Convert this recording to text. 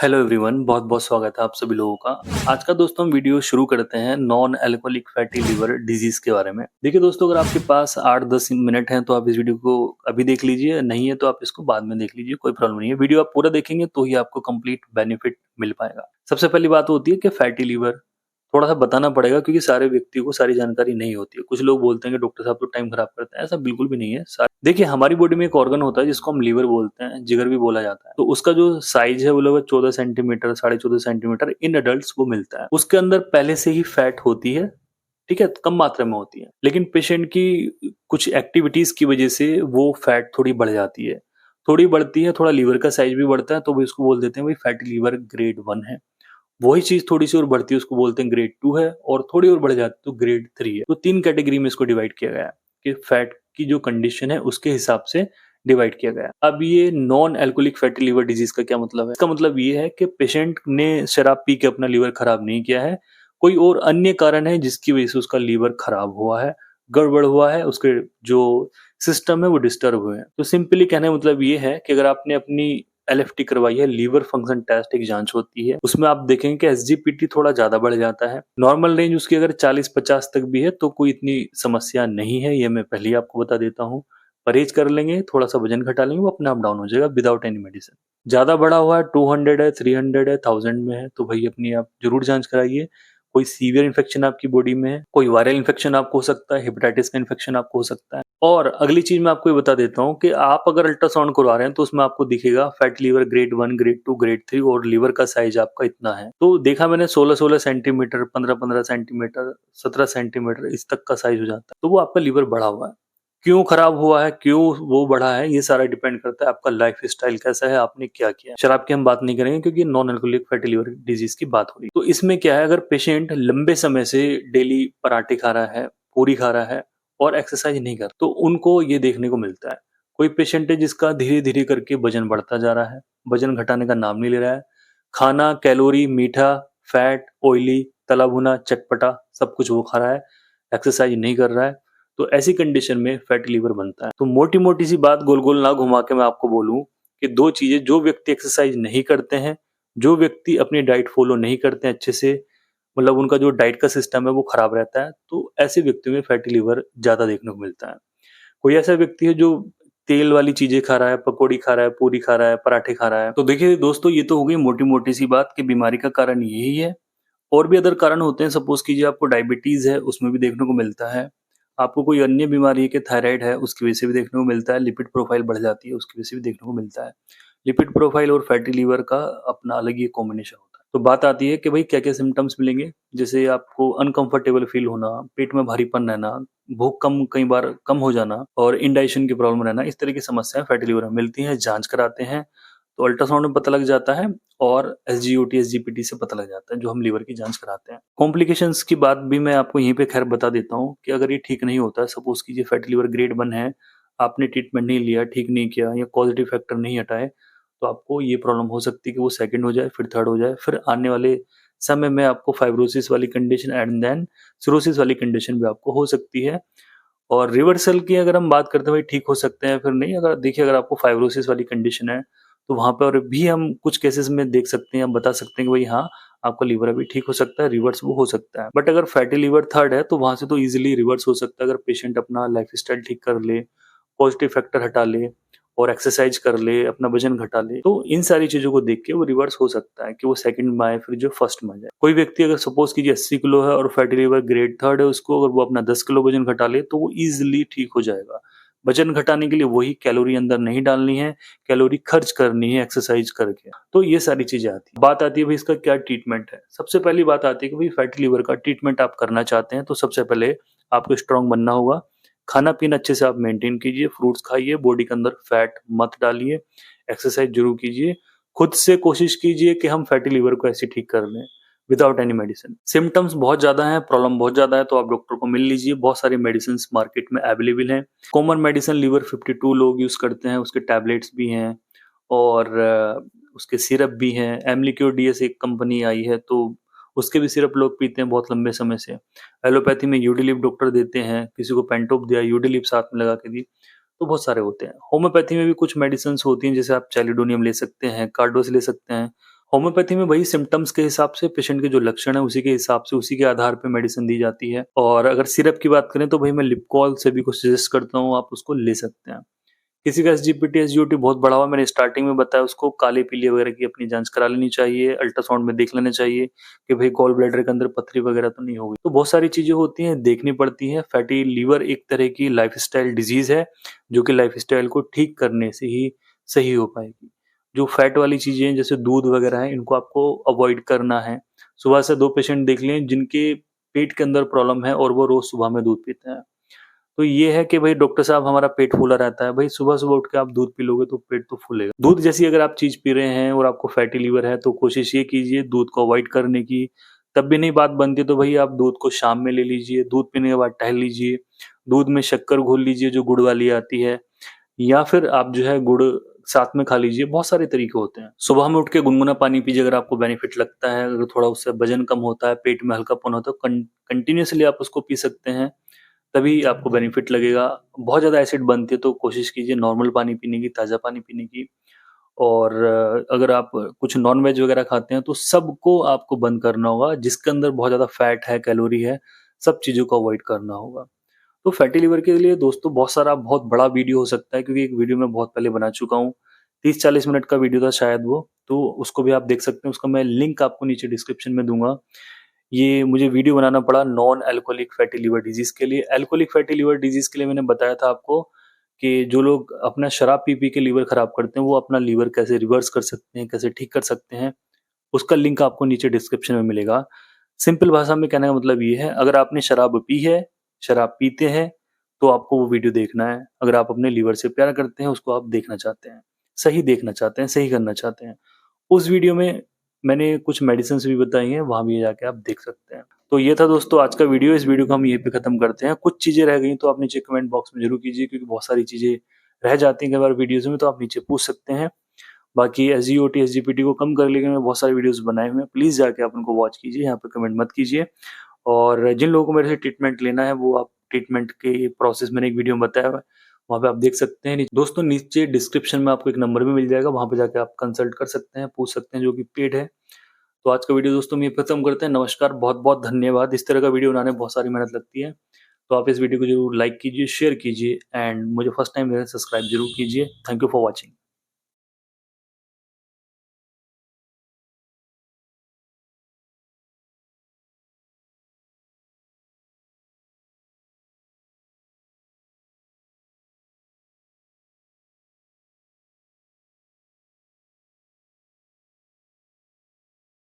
Hello everyone, बहुत बहुत स्वागत है आप सभी लोगों का। आज का दोस्तों हम वीडियो शुरू करते हैं non alcoholic fatty liver disease के बारे में। देखिए दोस्तों, अगर आपके पास 8-10 मिनट हैं तो आप इस वीडियो को अभी देख लीजिए, नहीं है तो आप इसको बाद में देख लीजिए, कोई प्रॉब्लम नहीं है। वीडियो आप पूरा देखेंगे तो ही आपको कंप्लीट बेनिफिट मिल पाएगा। सबसे पहली बात होती है कि फैटी लिवर थोड़ा-सा बताना पड़ेगा, क्योंकि सारे व्यक्ति को सारी जानकारी नहीं होती है। कुछ लोग बोलते हैं कि डॉक्टर साहब तो टाइम खराब करते हैं, ऐसा बिल्कुल भी नहीं है। देखिए, हमारी बॉडी में एक ऑर्गन होता है जिसको हम लीवर बोलते हैं, जिगर भी बोला जाता है। तो उसका जो साइज़ है वो लगभग 14 सेंटीमीटर, साढ़े 14 सेंटीमीटर इन एडल्ट्स वो मिलता है। उसके अंदर पहले से ही फैट होती है, ठीक है? कम मात्रा में होती है। लेकिन पेशेंट की कुछ एक्टिविटीज़ की वजह से वो फैट थोड़ी बढ़ जाती है। थोड़ी बढ़ती है, थोड़ा लीवर का साइज़ भी बढ़ता है, तो वो इसको बोल देते हैं भई फैटी लिवर ग्रेड 1 है। वही चीज़ थोड़ी-सी और बढ़ती है, उसको बोलते हैं ग्रेड 2 है, और थोड़ी और बढ़ जाती है तो ग्रेड 3 है। तो 3 कैटेगरी में इसको डिवाइड किया गया है कि फैट की जो कंडीशन है उसके हिसाब से डिवाइड किया गया है। अब ये non alcoholic fatty liver disease का क्या मतलब है? इसका मतलब ये है कि पेशेंट ने शराब पी के अपना लिवर खराब नहीं किया है, कोई और अन्य कारण है जिसकी वजह से उसका लिवर खराब हुआ है, गड़बड़ हुआ है, उसके जो सिस्टम है वो डिस्टर्ब हुए हैं। तो सिंपली कहने का मतलब ये है कि अगर आपने अपनी एलएफटी करवाई है, लीवर फंक्शन टेस्ट एक जांच होती है, उसमें आप देखेंगे कि एसजीपीटी थोड़ा ज्यादा बढ़ जाता है। नॉर्मल रेंज उसकी अगर 40-50 तक भी है तो कोई इतनी समस्या नहीं है, ये मैं पहले ही आपको बता देता हूँ। परहेज कर लेंगे, थोड़ा सा वजन घटा लेंगे, वो अपने आप डाउन हो जाएगा विदाउट एनी मेडिसिन। ज्यादा बढ़ा हुआ है, 200 है, 300 है, 1000 में है, तो भाई अपनी आप जरूर जांच कराइए। कोई सीवियर इन्फेक्शन आपकी बॉडी में है, कोई वायरल इन्फेक्शन आपको हो सकता है, हेपेटाइटिस का इन्फेक्शन आपको हो सकता है। और अगली चीज मैं आपको ये बता देता हूँ कि आप अगर अल्ट्रासाउंड करवा रहे हैं तो उसमें आपको दिखेगा fatty liver grade 1, grade 2, grade 3, और लिवर का साइज आपका इतना है। तो देखा मैंने 16-16 सेंटीमीटर, 15-15 सेंटीमीटर, 17 सेंटीमीटर इस तक का साइज हो जाता है, तो वो आपका लिवर बढ़ा हुआ है। क्यों खराब हुआ है, क्यों वो बढ़ा है, ये सारा डिपेंड करता है आपका लाइफ स्टाइल कैसा है, आपने क्या किया है। शराब की हम बात नहीं करेंगे क्योंकि non alcoholic fatty liver disease की बात हो रही है। तो इसमें क्या है, अगर पेशेंट लंबे समय से डेली पराठे खा रहा है, पूरी खा रहा है और एक्सरसाइज नहीं कर, तो उनको ये देखने को मिलता है। कोई पेशेंट है जिसका धीरे धीरे करके वजन बढ़ता जा रहा है, वजन घटाने का नाम नहीं ले रहा है। खाना, कैलोरी, मीठा, फैट, ऑयली, तला भुना, चटपटा सब कुछ वो खा रहा है, एक्सरसाइज नहीं कर रहा है। तो ऐसी कंडीशन में फैटी लिवर बनता है। तो मोटी मोटी सी बात गोल गोल ना घुमा के मैं आपको बोलूं कि दो चीजें, जो व्यक्ति एक्सरसाइज नहीं करते हैं, जो व्यक्ति अपनी डाइट फॉलो नहीं करते हैं अच्छे से, मतलब उनका जो डाइट का सिस्टम है वो खराब रहता है, तो ऐसे व्यक्तियों में फैटी लिवर ज्यादा देखने को मिलता है। कोई ऐसा व्यक्ति है जो तेल वाली चीजें खा रहा है, पकौड़ी खा रहा है, पूरी खा रहा है, पराठे खा रहा है, तो देखिए दोस्तों, ये तो हो गई मोटी मोटी सी बात कि बीमारी का कारण यही है। और भी अदर कारण होते हैं, सपोज कीजिए आपको डायबिटीज है, उसमें भी देखने को मिलता है। आपको कोई अन्य बीमारी है कि थायराइड है, उसकी वजह से भी देखने को मिलता है। लिपिड प्रोफाइल बढ़ जाती है, उसकी वजह से भी देखने को मिलता है। लिपिड प्रोफाइल और फैटी लिवर का अपना अलग ही कॉम्बिनेशन होता है। तो बात आती है कि भाई क्या क्या सिम्टम्स मिलेंगे, जैसे आपको अनकंफर्टेबल फील होना, पेट में भारीपन रहना, भूख कम कई बार कम हो जाना, और इंडाइजेशन की प्रॉब्लम रहना, इस तरह की समस्याएं फैटी लिवर में मिलती हैं। जांच कराते हैं तो अल्ट्रासाउंड में पता लग जाता है, और एसजीओटी, एसजीपीटी से पता लग जाता है, जो हम लिवर की जांच कराते हैं। कॉम्प्लिकेशंस की बात भी मैं आपको यहीं पे खैर बता देता हूँ कि अगर ये ठीक नहीं होता है, सपोज कीजिए फैटी लिवर ग्रेड 1 है, आपने ट्रीटमेंट नहीं लिया, ठीक नहीं किया, या पॉजिटिव फैक्टर नहीं हटाए, तो आपको ये प्रॉब्लम हो सकती है कि वो सेकंड हो जाए, फिर थर्ड हो जाए, फिर आने वाले समय में आपको फाइब्रोसिस वाली कंडीशन एंड देन सिरोसिस वाली कंडीशन भी आपको हो सकती है। और रिवर्सल की अगर हम बात करते हैं, भाई ठीक हो सकते हैं फिर नहीं, अगर देखिए अगर आपको फाइब्रोसिस वाली कंडीशन है तो वहां पर भी हम कुछ केसेस में देख सकते हैं, बता सकते हैं कि भाई हाँ, आपका लीवर अभी ठीक हो सकता है, रिवर्स वो हो सकता है। बट अगर फैटी लीवर थर्ड है तो वहां से तो इजीली रिवर्स हो सकता है, अगर पेशेंट अपना लाइफ स्टाइल ठीक कर ले, पॉजिटिव फैक्टर हटा ले, और एक्सरसाइज कर ले, अपना वजन घटा ले, तो इन सारी चीजों को देख के वो रिवर्स हो सकता है कि वो सेकंड में आए, फिर जो फर्स्ट में जाए। कोई व्यक्ति अगर सपोज कीजिए 80 किलो है और फैटी लिवर ग्रेड थर्ड है, उसको अगर वो अपना 10 किलो वजन घटा ले तो वो इजिली ठीक हो जाएगा। वजन घटाने के लिए वही कैलोरी अंदर नहीं डालनी है, कैलोरी खर्च करनी है एक्सरसाइज करके। तो ये सारी चीजें आती है। बात आती है भाई इसका क्या ट्रीटमेंट है। सबसे पहली बात आती है कि भाई फैटी लिवर का ट्रीटमेंट आप करना चाहते हैं तो सबसे पहले आपको स्ट्रांग बनना होगा। खाना पीना अच्छे से आप मेंटेन कीजिए, फ्रूट्स खाइए, बॉडी के अंदर फैट मत डालिए, एक्सरसाइज जरूर कीजिए। खुद से कोशिश कीजिए कि हम फैटी लिवर को ऐसे ठीक कर लें विदाउट एनी मेडिसिन। सिम्टम्स बहुत ज्यादा हैं, प्रॉब्लम बहुत ज्यादा है, तो आप डॉक्टर को मिल लीजिए। बहुत सारी मेडिसिन मार्केट में अवेलेबल हैं। कॉमन मेडिसिन लीवर 52 लोग यूज करते हैं, उसके टैबलेट्स भी हैं, और उसके सिरप भी हैं। एमलिक्योर डीएस एक कंपनी आई है, तो उसके भी सिरप लोग पीते हैं बहुत लंबे समय से। एलोपैथी में यूडिलिप डॉक्टर देते हैं, किसी को पेंटोप दिया, यूडिलिप साथ में लगा के दी, तो बहुत सारे होते हैं। होम्योपैथी में भी कुछ मेडिसिन होती हैं, जैसे आप चैलिडोनियम ले सकते हैं, कार्डोस ले सकते हैं, होम्योपैथी में वही सिम्पटम्स के हिसाब से पेशेंट के जो लक्षण है उसी के हिसाब से उसी के आधार पे मेडिसिन दी जाती है। और अगर सिरप की बात करें तो भाई मैं लिपकॉल से भी कुछ सजेस्ट करता हूँ, आप उसको ले सकते हैं। किसी का एसजीपीटी एसजीओटी बहुत बढ़ा हुआ, मैंने स्टार्टिंग में बताया, उसको काले पीलिए वगैरह की अपनी जांच करा लेनी चाहिए, अल्ट्रासाउंड में देख लेना चाहिए कि भाई गॉल ब्लैडर के अंदर पथरी वगैरह तो नहीं होगी। तो बहुत सारी चीजें होती हैं, देखनी पड़ती हैं। फैटी लीवर एक तरह की लाइफस्टाइल डिजीज है जो कि लाइफस्टाइल को ठीक करने से ही सही हो पाएगी। जो फैट वाली चीजें हैं जैसे दूध वगैरह है, इनको आपको अवॉइड करना है। सुबह से 2 पेशेंट देख लें जिनके पेट के अंदर प्रॉब्लम है और वो रोज सुबह में दूध पीते हैं। तो ये है कि भाई डॉक्टर साहब हमारा पेट फूला रहता है, भाई सुबह-सुबह उठ के आप दूध पी लोगे तो पेट तो फूलेगा। दूध जैसी अगर आप चीज़ पी रहे हैं और आपको फैटी लीवर है तो कोशिश ये कीजिए दूध को अवॉइड करने की। तब भी नहीं बात बनती तो भई आप दूध को शाम में ले लीजिए, दूध पीने के बाद टहल लीजिए, दूध में शक्कर घोल लीजिए जो गुड़ वाली आती है, या फिर आप जो है गुड़ साथ में खा लीजिए। बहुत सारे तरीके होते हैं। सुबह में उठ के गुनगुना पानी पीजिए अगर आपको बेनिफिट लगता है, अगर थोड़ा उससे वजन कम होता है, पेट में हल्कापन होता है, कंटिन्यूअसली आप उसको पी सकते हैं। तभी आपको बेनिफिट लगेगा। बहुत ज़्यादा एसिड बनती है तो कोशिश कीजिए नॉर्मल पानी पीने की, ताज़ा पानी पीने की। और अगर आप कुछ नॉन-वेज वगैरह खाते हैं तो सबको आपको बंद करना होगा, जिसके अंदर बहुत ज़्यादा फैट है, कैलोरी है, सब चीज़ों को अवॉइड करना होगा। तो फैटी लिवर के लिए दोस्तों बहुत बड़ा वीडियो हो सकता है, क्योंकि एक वीडियो मैं बहुत पहले बना चुका हूँ। 30-40 मिनट का वीडियो था शायद वो, तो उसको भी आप देख सकते हैं। उसका मैं लिंक आपको नीचे डिस्क्रिप्शन में दूँगा। ये मुझे वीडियो बनाना पड़ा non alcoholic fatty liver disease के लिए। अल्कोहलिक फैटी लिवर डिजीज़ के लिए मैंने बताया था आपको कि जो लोग अपना शराब पी-पी के लिवर खराब करते हैं, वो अपना लिवर कैसे रिवर्स कर सकते हैं, कैसे ठीक कर सकते हैं, उसका लिंक आपको नीचे डिस्क्रिप्शन में मिलेगा। सिंपल भाषा में कहने का मतलब ये है, अगर आपने शराब पी है, शराब पीते हैं, तो आपको वो वीडियो देखना है। अगर आप अपने लिवर से प्यार करते हैं, उसको आप देखना चाहते हैं, सही देखना चाहते हैं, सही करना चाहते हैं, उस वीडियो में मैंने कुछ मेडिसिन्स भी बताई हैं, वहाँ भी जाके आप देख सकते हैं। तो ये था दोस्तों आज का वीडियो, इस वीडियो को हम यहीं पे खत्म करते हैं। कुछ चीज़ें रह गई तो आप नीचे कमेंट बॉक्स में ज़रूर कीजिए, क्योंकि बहुत सारी चीज़ें रह जाती हैं कई बार वीडियोज़ में, तो आप नीचे पूछ सकते हैं। बाकी एसजीओटी, एसजीपीटी को कम करने के लिए मैंने बहुत सारे वीडियोज़ बनाए हुए हैं, प्लीज़ जाके आप उनको वॉच कीजिए, यहाँ पे कमेंट मत कीजिए। और जिन लोगों को मेरे से ट्रीटमेंट लेना है, वो आप ट्रीटमेंट के प्रोसेस मैंने एक वीडियो में बताया हुआ है, वहाँ पे आप देख सकते हैं। दोस्तों नीचे डिस्क्रिप्शन में आपको एक नंबर भी मिल जाएगा, वहाँ पे जाके आप कंसल्ट कर सकते हैं, पूछ सकते हैं, जो कि पेड है। तो आज का वीडियो दोस्तों हम ये खत्म करते हैं। नमस्कार, बहुत-बहुत धन्यवाद। इस तरह का वीडियो बनाने में बहुत सारी मेहनत लगती है। तो आप इस वीडियो को ज़रूर लाइक कीजिए, शेयर कीजिए एंड मुझे फर्स्ट टाइम मेरा सब्सक्राइब ज़रूर कीजिए। Thank you for watching.